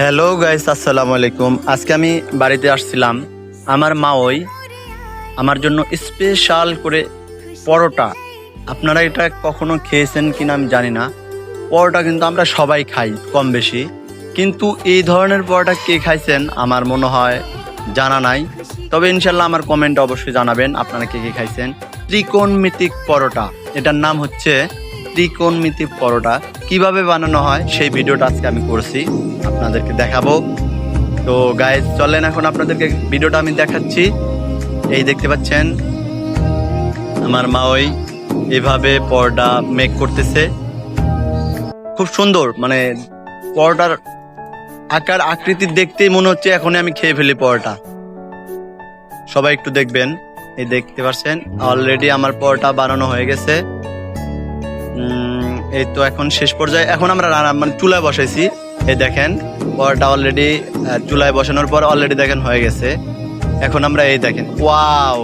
Hello guys, আসসালামু আলাইকুম। আজকে আমি বাড়িতে আসছিলাম। আমার মা আমার জন্য স্পেশাল করে পরোটা, আপনারা এটা কখনো খেয়েছেন কিনা আমি জানি না। পরোটা কিন্তু আমরা সবাই খাই কম বেশি, কিন্তু এই ধরনের পরোটা কে খাইছেন আমার মনে হয় জানা নাই। তবে ইনশাল্লাহ আমার কমেন্টে অবশ্যই জানাবেন আপনারা কে কে খাইছেন। ত্রিকোণমিতিক পরোটা, এটার নাম হচ্ছে ত্রিকোণমিতিক পরোটা। কিভাবে বানানো হয় সেই ভিডিওটা আজকে আমি করছি, আপনাদেরকে দেখাবো। তো গাইজ চলেন এখন আপনাদেরকে ভিডিওটা আমি দেখাচ্ছি। এই দেখতে পাচ্ছেন আমার মা এভাবে পরোটা মেক করতেছে। খুব সুন্দর, মানে পরোটার আকার আকৃতি দেখতেই মনে হচ্ছে এখনই আমি খেয়ে ফেলি পরোটা। সবাই একটু দেখবেন। এই দেখতে পাচ্ছেন অলরেডি আমার পরোটা বানানো হয়ে গেছে। এই তো এখন শেষ পর্যায়ে, এখন আমরা মানে চুলায় বসাইছি। এই দেখেন পরোটা অলরেডি চুলায় বসানোর পর অলরেডি দেখেন হয়ে গেছে। এখন আমরা এই দেখেন, ওয়াও।